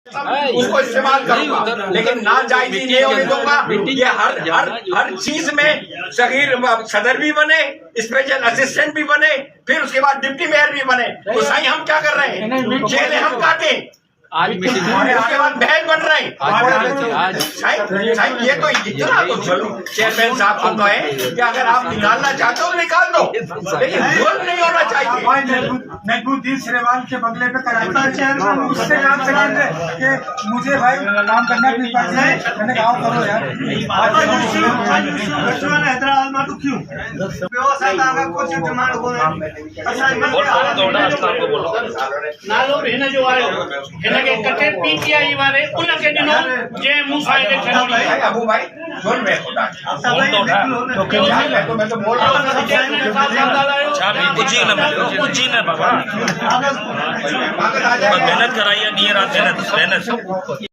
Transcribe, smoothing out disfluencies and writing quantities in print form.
उसको इस्तेमाल करूंगा, लेकिन नाजायजी नहीं होने दूंगा। ये हर चीज में सगीर सदर भी बने, स्पेशल असिस्टेंट भी बने, फिर उसके बाद डिप्टी मेयर भी बने। तो सही हम क्या कर रहे हैं, जेलें हम काटे, आज मीटिंग उसके बाद बहन बन रहे हैं। आज साहब ये तो इतना तो चलो चेयरमैन साहब को कहें कि अगर आप निकालना चाहते हो निकाल दो, लेकिन विरोध नहीं होना चाहिए। नजमुद्दीन सिरेवाल के बंगले पे कराता चेयरमैन उससे आप कहेंगे कि मुझे भाई काम करना भी पड़ता है, मैंने कहा करो यार। हैदराबाद में तो क्यों व्यवसाय का कुछ डिमांड हो रहा नालो भेन जो आयो हिनखे कटे पीटीआई वारे उनखे ॾिनो जंहिं मूं सां इलेक्शन भाई अबू भाई सुन, मैं तो बोल रहा हूँ कुछ ही न बाबा मेहनत कराइए, ॾींहं राति मेहनत